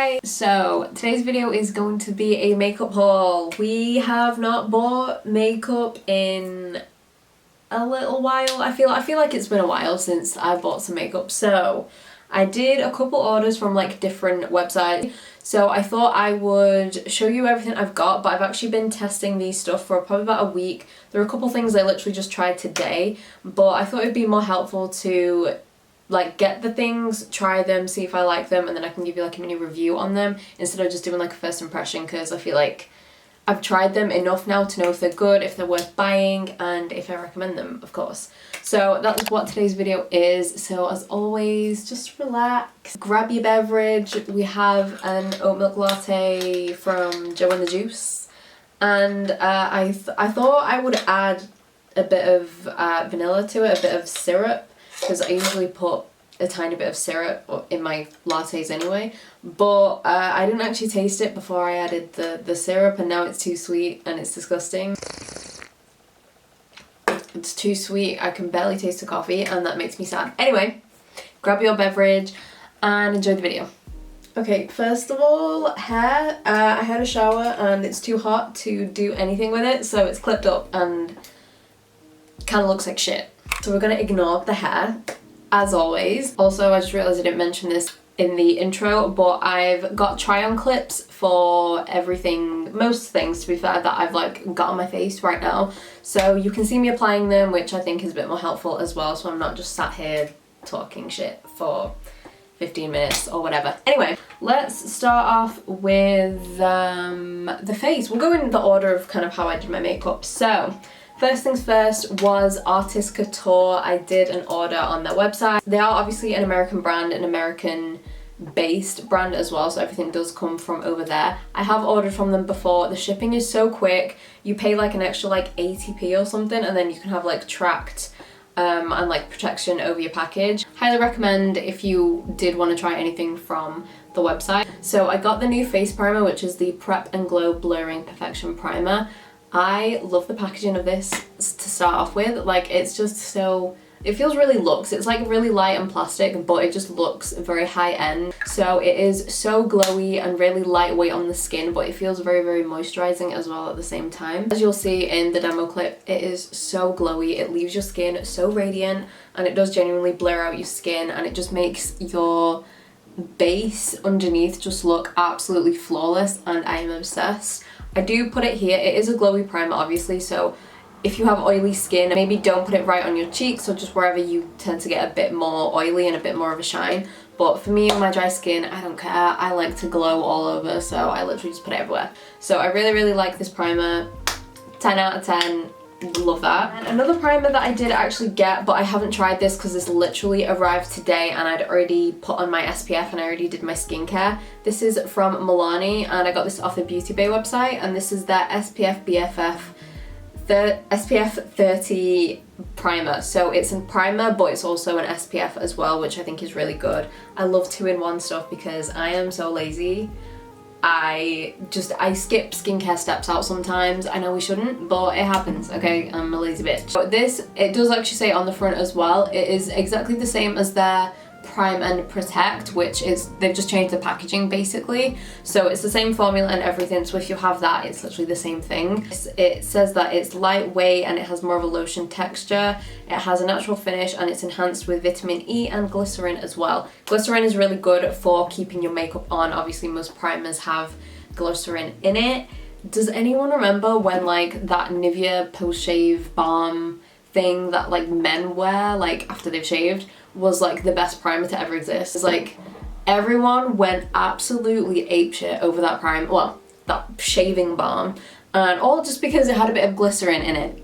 Hi! So today's video is going to be a makeup haul. We have not bought makeup in a little while. I feel like it's been a while since I bought some makeup. So I did a couple orders from like different websites. So I thought I would show you everything I've got, but I've actually been testing these stuff for probably about a week. There are a couple things I literally just tried today, but I thought it'd be more helpful to like get the things, try them, see if I like them, and then I can give you like a mini review on them instead of just doing like a first impression, because I feel like I've tried them enough now to know if they're good, if they're worth buying, and if I recommend them, of course. So that's what today's video is. So as always, just relax, grab your beverage. We have an oat milk latte from Joe and the Juice, and I thought I would add a bit of vanilla to it, a bit of syrup, because I usually put a tiny bit of syrup in my lattes anyway, but I didn't actually taste it before I added the syrup, and now it's too sweet and it's disgusting. It's too sweet, I can barely taste the coffee, and that makes me sad. Anyway, grab your beverage and enjoy the video. Okay, first of all, hair. I had a shower and it's too hot to do anything with it, so it's clipped up and kind of looks like shit. So we're going to ignore the hair, as always. Also, I just realised I didn't mention this in the intro, but I've got try-on clips for everything, most things to be fair, that I've like got on my face right now. So you can see me applying them, which I think is a bit more helpful as well, so I'm not just sat here talking shit for 15 minutes or whatever. Anyway, let's start off with the face. We'll go in the order of kind of how I did my makeup. So first things first was Artisticator. I did an order on their website. They are obviously an American brand, an American based brand as well, so everything does come from over there. I have ordered from them before. The shipping is so quick. You pay like an extra like 80p or something, and then you can have like tracked and like protection over your package. Highly recommend if you did want to try anything from the website. So I got the new face primer, which is the Prep and Glow Blurring Perfection Primer. I love the packaging of this to start off with. Like, it's just so, it feels really luxe. It's like really light and plastic, but it just looks very high end. So it is so glowy and really lightweight on the skin, but it feels very, very moisturizing as well at the same time. As you'll see in the demo clip, it is so glowy. It leaves your skin so radiant, and it does genuinely blur out your skin, and it just makes your base underneath just look absolutely flawless, and I am obsessed. I do put it here. It is a glowy primer, obviously, so if you have oily skin, maybe don't put it right on your cheeks or just wherever you tend to get a bit more oily and a bit more of a shine. But for me and my dry skin, I don't care. I like to glow all over, so I literally just put it everywhere. So I really, really like this primer. 10 out of 10. Love that. And another primer that I did actually get, but I haven't tried this because this literally arrived today and I'd already put on my SPF and I already did my skincare. This is from Milani, and I got this off the Beauty Bay website, and this is their SPF BFF SPF 30 primer. So it's a primer, but it's also an SPF as well, which I think is really good. I love 2-in-1 stuff because I am so lazy. I skip skincare steps out sometimes. I know we shouldn't, but it happens, okay? I'm a lazy bitch. But this, it does actually say on the front as well, it is exactly the same as their Prime and Protect, which is, they've just changed the packaging basically. So it's the same formula and everything, so if you have that, it's literally the same thing. It says that it's lightweight and it has more of a lotion texture. It has a natural finish and it's enhanced with vitamin E and glycerin as well. Glycerin is really good for keeping your makeup on. Obviously most primers have glycerin in it. Does anyone remember when like that Nivea post-shave balm thing that like men wear like after they've shaved was like the best primer to ever exist? It's like everyone went absolutely apeshit over that primer, well, that shaving balm, and all just because it had a bit of glycerin in it.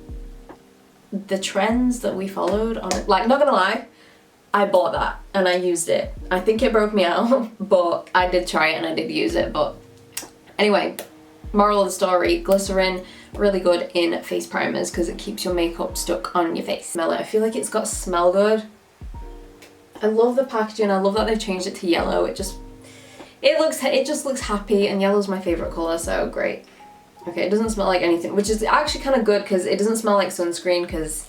The trends that we followed on it, like, not gonna lie, I bought that and I used it. I think it broke me out, but I did try it and I did use it. But anyway, moral of the story, glycerin, really good in face primers because it keeps your makeup stuck on your face. Smell it. I feel like it's got to smell good. I love the packaging. I love that they've changed it to yellow. It just looks happy, and yellow's my favorite color, so great. Okay, it doesn't smell like anything, which is actually kind of good because it doesn't smell like sunscreen, because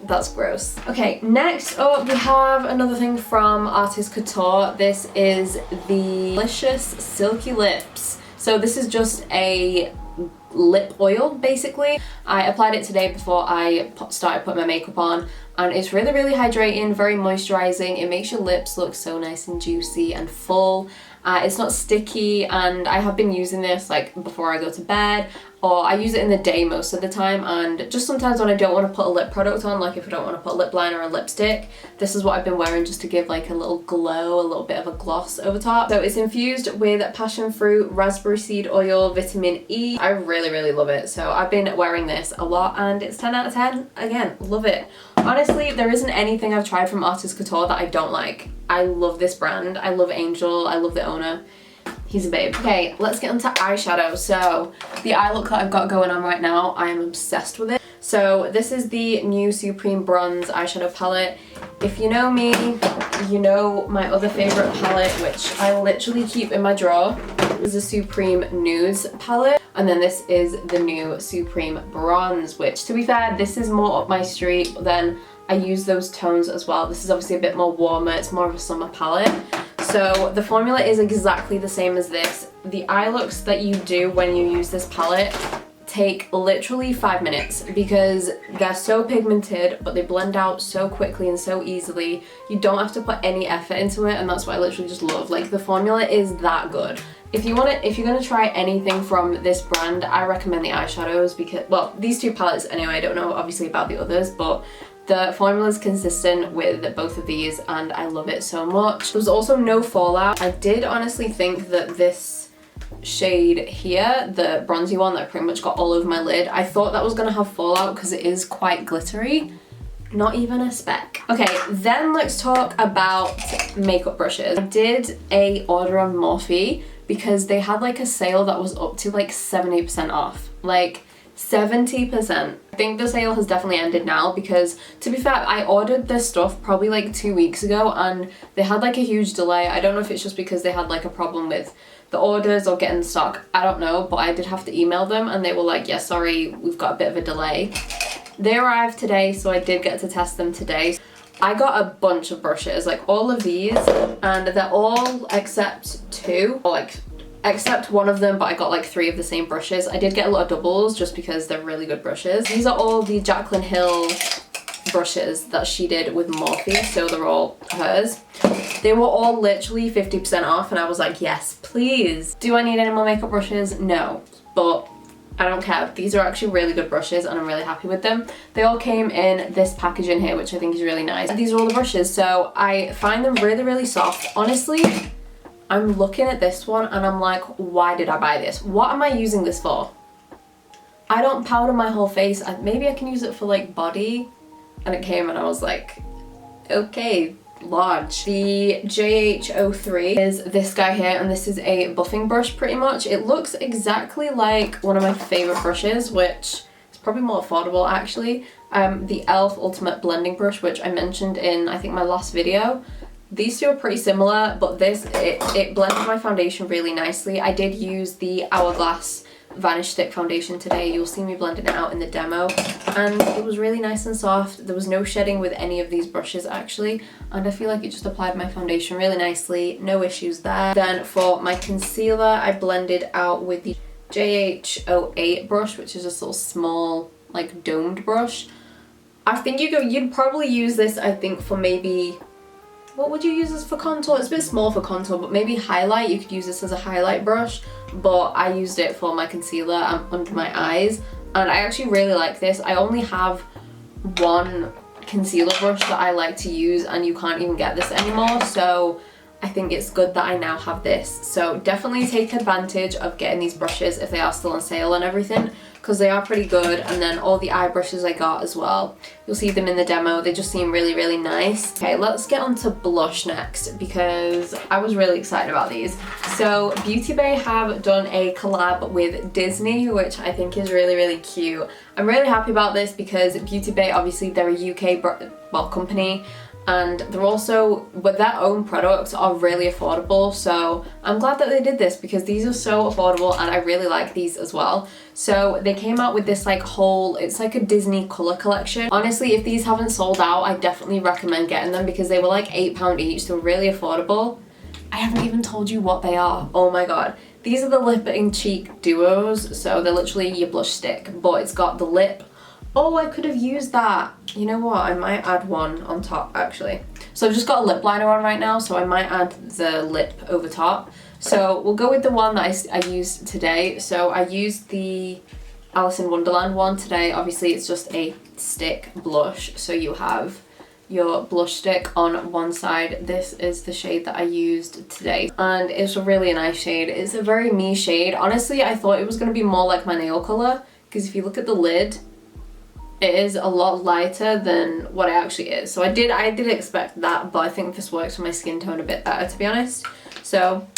That's gross. Okay, next up we have another thing from Artisticator. This is the delicious Silky Lips. So this is just a lip oil basically. I applied it today before I started putting my makeup on, and it's really, really hydrating, very moisturizing. It makes your lips look so nice and juicy and full. It's not sticky, and I have been using this like before I go to bed, or I use it in the day most of the time, and just sometimes when I don't want to put a lip product on, like if I don't want to put lip liner or lipstick, this is what I've been wearing just to give like a little glow, a little bit of a gloss over top. So it's infused with passion fruit, raspberry seed oil, vitamin E. I really, really love it. So I've been wearing this a lot, and it's 10 out of 10. Again, love it. Honestly, there isn't anything I've tried from Artisticator that I don't like. I love this brand. I love Angel. I love the owner. He's a babe. Okay, let's get into eyeshadow. So the eye look that I've got going on right now, I am obsessed with it. So this is the new Supreme Bronze eyeshadow palette. If you know me, you know my other favorite palette, which I literally keep in my drawer, is the Supreme Nudes palette. And then this is the new Supreme Bronze, which to be fair, this is more up my street, but then I use those tones as well. This is obviously a bit more warmer, it's more of a summer palette. So the formula is exactly the same as this. The eye looks that you do when you use this palette take literally 5 minutes because they're so pigmented, but they blend out so quickly and so easily. You don't have to put any effort into it, and that's what I literally just love. Like, the formula is that good. If you're gonna try anything from this brand, I recommend the eyeshadows because, well, these two palettes anyway, I don't know obviously about the others, but the formula is consistent with both of these and I love it so much. There's also no fallout. I did honestly think that this shade here, the bronzy one that I pretty much got all over my lid, I thought that was gonna have fallout because it is quite glittery. Not even a speck. Okay, then let's talk about makeup brushes. I did a order on Morphe because they had like a sale that was up to like 70% off. Like 70%. I think the sale has definitely ended now because, to be fair, I ordered this stuff probably like 2 weeks ago and they had like a huge delay. I don't know if it's just because they had like a problem with the orders or getting the stock, I don't know, but I did have to email them and they were like, yeah, sorry, we've got a bit of a delay. They arrived today, so I did get to test them today. I got a bunch of brushes, like all of these, and they're all except two, or like except one of them, but I got like 3 of the same brushes. I did get a lot of doubles just because they're really good brushes. These are all the Jaclyn Hill brushes that she did with Morphe, so they're all hers. They were all literally 50% off and I was like, yes, please. Do I need any more makeup brushes? No, but I don't care. These are actually really good brushes and I'm really happy with them. They all came in this packaging here, which I think is really nice. These are all the brushes, so I find them really, really soft. Honestly, I'm looking at this one and I'm like, why did I buy this? What am I using this for? I don't powder my whole face. Maybe I can use it for like body. And it came and I was like, okay, large. The JH03 is this guy here, and this is a buffing brush pretty much. It looks exactly like one of my favorite brushes, which is probably more affordable actually. The e.l.f. Ultimate Blending Brush, which I mentioned in, I think, my last video. These two are pretty similar, but this, it blended my foundation really nicely. I did use the Hourglass Vanish Stick Foundation today. You'll see me blending it out in the demo, and it was really nice and soft. There was no shedding with any of these brushes actually, and I feel like it just applied my foundation really nicely. No issues there. Then for my concealer, I blended out with the JH08 brush, which is this little small, like, domed brush. I think you'd probably use this, I think, for maybe, what would you use this for contour? It's a bit small for contour, but maybe highlight. You could use this as a highlight brush, but I used it for my concealer under my eyes, and I actually really like this. I only have one concealer brush that I like to use, and you can't even get this anymore, so I think it's good that I now have this. So definitely take advantage of getting these brushes if they are still on sale and everything, because they are pretty good. And then all the eye brushes I got as well, you'll see them in the demo. They just seem really, really nice. Okay, let's get on to blush next because I was really excited about these. So Beauty Bay have done a collab with Disney, which I think is really, really cute. I'm really happy about this because Beauty Bay, obviously they're a UK company, and they're also, with their own products, are really affordable. So I'm glad that they did this because these are so affordable and I really like these as well. So they came out with this like whole, it's like a Disney color collection. Honestly, if these haven't sold out, I definitely recommend getting them because they were like £8 each. They were really affordable. I haven't even told you what they are. Oh my god. These are the lip and cheek duos. So they're literally your blush stick, but it's got the lip. Oh, I could have used that. You know what? I might add one on top actually. So I've just got a lip liner on right now, so I might add the lip over top. So we'll go with the one that I used today. So I used the Alice in Wonderland one today. Obviously it's just a stick blush. So you have your blush stick on one side. This is the shade that I used today. And it's a really nice shade. It's a very me shade. Honestly, I thought it was going to be more like my nail color. Because if you look at the lid, it is a lot lighter than what it actually is. So I did expect that, but I think this works for my skin tone a bit better, to be honest. So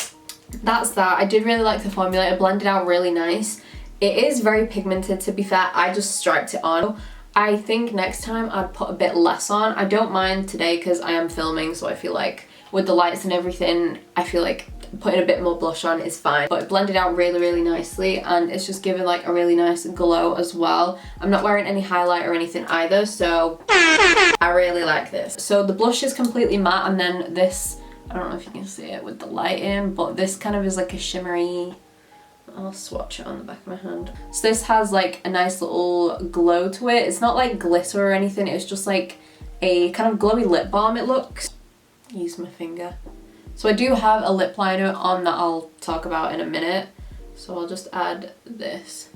that's that. I did really like the formula. It blended out really nice. It is very pigmented, to be fair. I just striped it on. I think next time I'd put a bit less on. I don't mind today because I am filming, so I feel like with the lights and everything, I feel like putting a bit more blush on is fine. But it blended out really, really nicely, and it's just giving like a really nice glow as well. I'm not wearing any highlight or anything either, so I really like this. So the blush is completely matte, and then this, I don't know if you can see it with the light in, but this kind of is like a shimmery, I'll swatch it on the back of my hand. So this has like a nice little glow to it. It's not like glitter or anything, it's just like a kind of glowy lip balm it looks. Use my finger. So I do have a lip liner on that I'll talk about in a minute. So I'll just add this.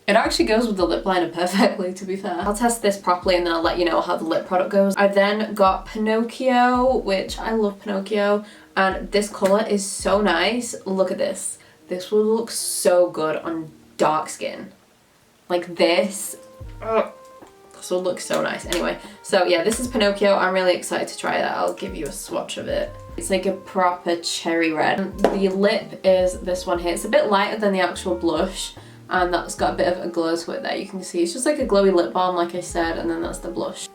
It actually goes with the lip liner perfectly, to be fair. I'll test this properly and then I'll let you know how the lip product goes. I then got Pinocchio, which I love Pinocchio, and this colour is so nice. Look at this. This will look so good on dark skin. Like this. This will look so nice. Anyway, so yeah, this is Pinocchio. I'm really excited to try that. I'll give you a swatch of it. It's like a proper cherry red. The lip is this one here. It's a bit lighter than the actual blush, and that's got a bit of a glow to it there. You can see it's just like a glowy lip balm, like I said, and then that's the blush.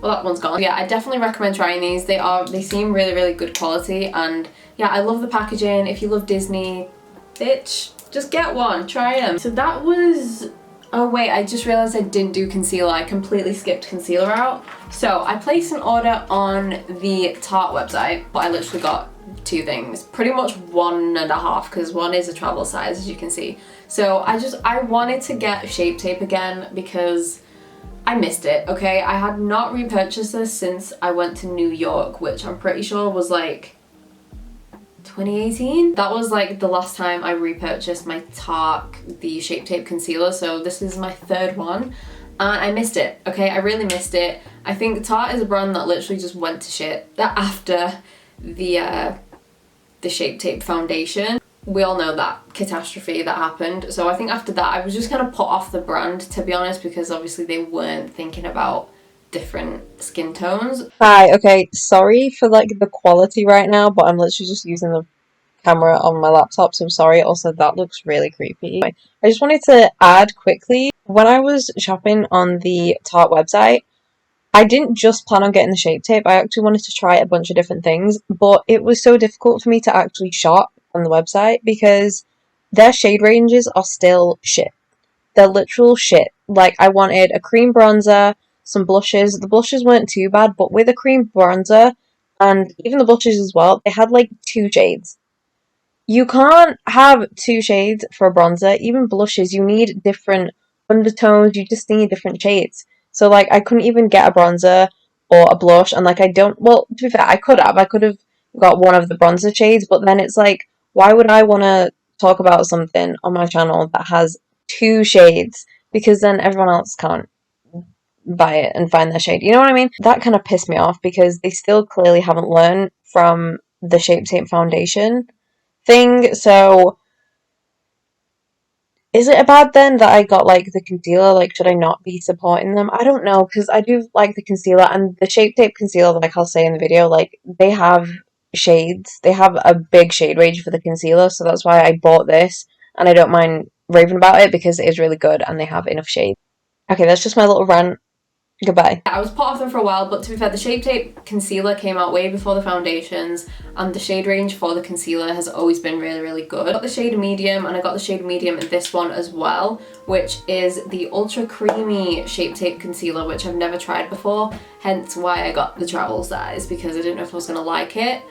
Well, that one's gone. Yeah, I definitely recommend trying these. They seem really, really good quality, and yeah, I love the packaging. If you love Disney, bitch, just get one, try them. So that was, oh wait, I just realized I didn't do concealer. I completely skipped concealer out. So I placed an order on the Tarte website, but I literally got two things, pretty much 1.5, because one is a travel size, as you can see. So I wanted to get Shape Tape again because I missed it, okay? I had not repurchased this since I went to New York, which I'm pretty sure was like 2018. That was like the last time I repurchased my Tarte, the Shape Tape concealer, so this is my third one, and I missed it, okay? I really missed it. I think Tarte is a brand that literally just went to shit after the Shape Tape foundation. We all know that catastrophe that happened, so I think after that I was just kind of put off the brand, to be honest, because obviously they weren't thinking about different skin tones. Hi, okay, sorry for like the quality right now, but I'm literally just using the camera on my laptop, so sorry. Also, that looks really creepy. I just wanted to add quickly, when I was shopping on the Tarte website, I didn't just plan on getting the Shape Tape, I actually wanted to try a bunch of different things, but it was so difficult for me to actually shop on the website because their shade ranges are still shit. They're literal shit. Like, I wanted a cream bronzer, some blushes. The blushes weren't too bad, but with a cream bronzer, and even the blushes as well, they had like 2 shades. You can't have 2 shades for a bronzer. Even blushes, you need different undertones, you just need different shades. So, like, I couldn't even get a bronzer or a blush, and, like, well, to be fair, I could have got one of the bronzer shades, but then it's like, why would I want to talk about something on my channel that has 2 shades? Because then everyone else can't buy it and find their shade. You know what I mean? That kind of pissed me off because they still clearly haven't learned from the Shape Tape foundation thing. So is it a bad then that I got like the concealer? Like, should I not be supporting them? I don't know, because I do like the concealer, and the Shape Tape concealer, like I'll say in the video, like they have shades. They have a big shade range for the concealer, so that's why I bought this, and I don't mind raving about it because it is really good and they have enough shades. Okay, that's just my little rant. Goodbye. I was put off them for a while, but to be fair, the Shape Tape concealer came out way before the foundations, and the shade range for the concealer has always been really, really good. I got the shade medium, and I got the shade medium in this one as well, which is the Ultra Creamy Shape Tape concealer, which I've never tried before, hence why I got the travel size, because I didn't know if I was gonna like it.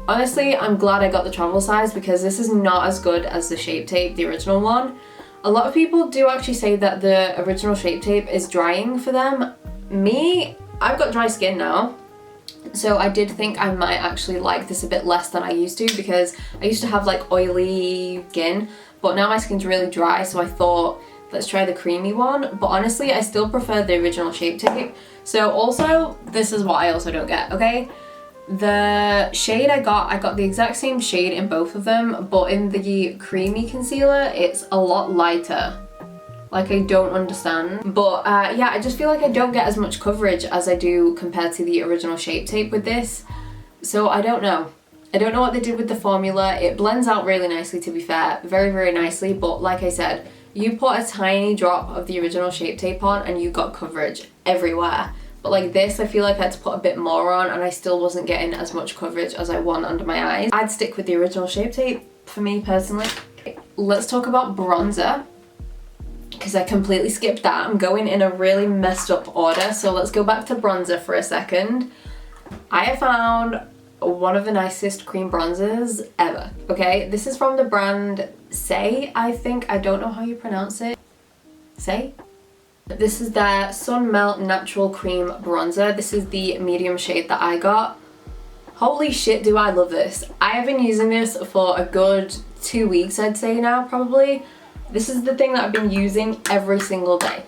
Honestly, I'm glad I got the travel size because this is not as good as the Shape Tape, the original one. A lot of people do actually say that the original Shape Tape is drying for them. Me, I've got dry skin now, so I did think I might actually like this a bit less than I used to, because I used to have like oily skin, but now my skin's really dry, so I thought let's try the creamy one. But honestly, I still prefer the original Shape Tape. So also, this is what I also don't get, okay? The shade I got the exact same shade in both of them, but in the creamy concealer, it's a lot lighter. Like, I don't understand. But yeah, I just feel like I don't get as much coverage as I do compared to the original Shape Tape with this. So I don't know. I don't know what they did with the formula. It blends out really nicely, to be fair. Very, very nicely. But like I said, you put a tiny drop of the original Shape Tape on and you got coverage everywhere. But like this, I feel like I had to put a bit more on and I still wasn't getting as much coverage as I want under my eyes. I'd stick with the original Shape Tape for me personally. Let's talk about bronzer, because I completely skipped that. I'm going in a really messed up order, so let's go back to bronzer for a second. I have found one of the nicest cream bronzers ever, okay? This is from the brand Saie, I think. I don't know how you pronounce it. Saie? This is their Sun Melt Natural Cream Bronzer. This is the medium shade that I got. Holy shit, do I love this. I have been using this for a good 2 weeks, I'd say now, probably. This is the thing that I've been using every single day,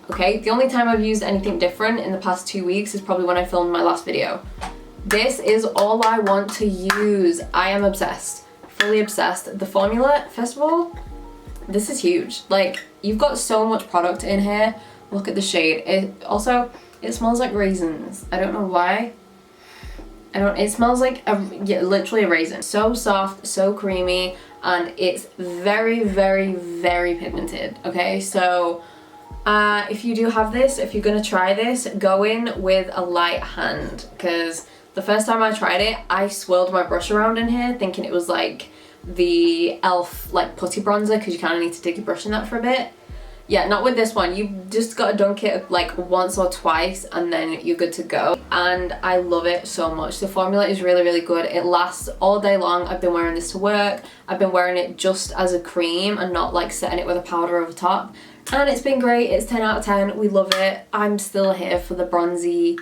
okay? The only time I've used anything different in the past 2 weeks is probably when I filmed my last video. This is all I want to use. I am obsessed, fully obsessed. The formula, first of all, this is huge. Like, you've got so much product in here. Look at the shade. It smells like raisins. I don't know why. It smells like literally a raisin. So soft, so creamy, and it's very, very, very pigmented, okay? So if you do have this, if you're gonna try this, go in with a light hand, because the first time I tried it, I swirled my brush around in here thinking it was like the e.l.f. like putty bronzer, because you kind of need to dig your brush in that for a bit. Yeah, not with this one. You just gotta dunk it like once or twice and then you're good to go. And I love it so much. The formula is really, really good. It lasts all day long. I've been wearing this to work. I've been wearing it just as a cream and not like setting it with a powder over top. And it's been great. It's 10 out of 10. We love it. I'm still here for the bronzy.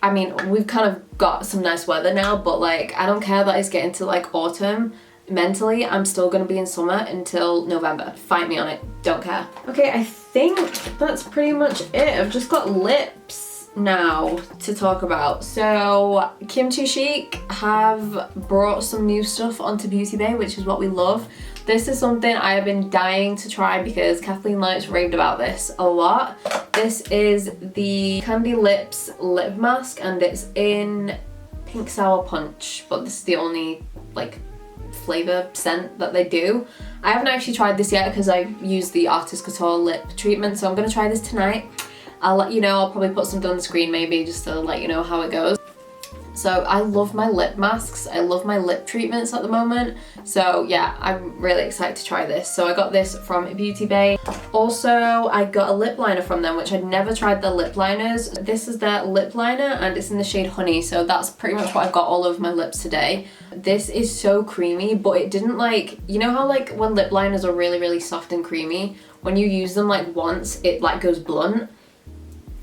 I mean, we've kind of got some nice weather now, but like, I don't care that it's getting to like autumn. Mentally, I'm still gonna be in summer until November. Fight me on it, don't care. Okay, I think that's pretty much it. I've just got lips now to talk about. So Kimchi Chic have brought some new stuff onto Beauty Bay, which is what we love. This is something I have been dying to try because Kathleen Lights raved about this a lot. This is the Candy Lips lip mask and it's in Pink Sour Punch, but this is the only like flavor scent that they do. I haven't actually tried this yet because I used the Artisticator lip treatment, so I'm gonna try this tonight. I'll let you know. I'll probably put something on the screen maybe just to let you know how it goes. So I love my lip masks. I love my lip treatments at the moment. So yeah, I'm really excited to try this. So I got this from Beauty Bay. Also, I got a lip liner from them, which I'd never tried their lip liners. This is their lip liner and it's in the shade Honey. So that's pretty much what I've got all over my lips today. This is so creamy, but it didn't like, you know how like when lip liners are really, really soft and creamy, when you use them like once, it like goes blunt.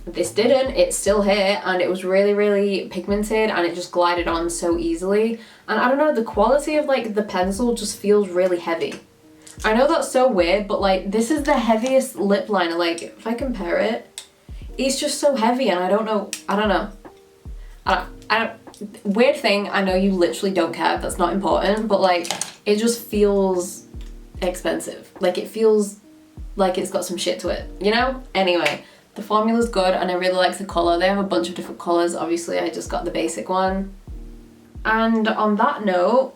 This didn't, it's still here and it was really, really pigmented and it just glided on so easily. And I don't know, the quality of like the pencil just feels really heavy. I know that's so weird, but like this is the heaviest lip liner. Like if I compare it, it's just so heavy and I don't know. Weird thing, I know you literally don't care, that's not important, but like it just feels expensive. Like it feels like it's got some shit to it, you know? Anyway. The formula's good and I really like the colour. They have a bunch of different colours. Obviously, I just got the basic one. And on that note,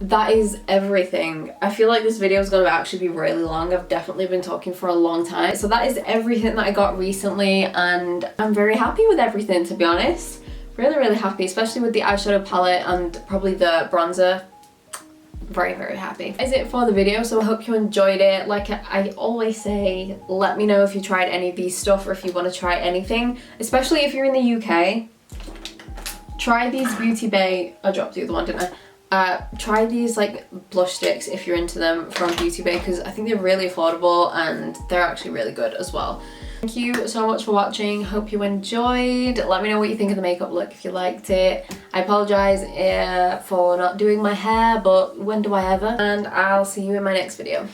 that is everything. I feel like this video is going to actually be really long. I've definitely been talking for a long time. So that is everything that I got recently, and I'm very happy with everything, to be honest. Really happy, especially with the eyeshadow palette and probably the bronzer. Very happy. That is it for the video, so I hope you enjoyed it. Like I always say, let me know if you tried any of these stuff or if you want to try anything, especially if you're in the UK. Try these Beauty Bay, I dropped the other one, didn't I? Try these like blush sticks if you're into them from Beauty Bay, because I think they're really affordable and they're actually really good as well. Thank you so much for watching. Hope you enjoyed. Let me know what you think of the makeup look if you liked it. I apologise for not doing my hair, but when do I ever? And I'll see you in my next video.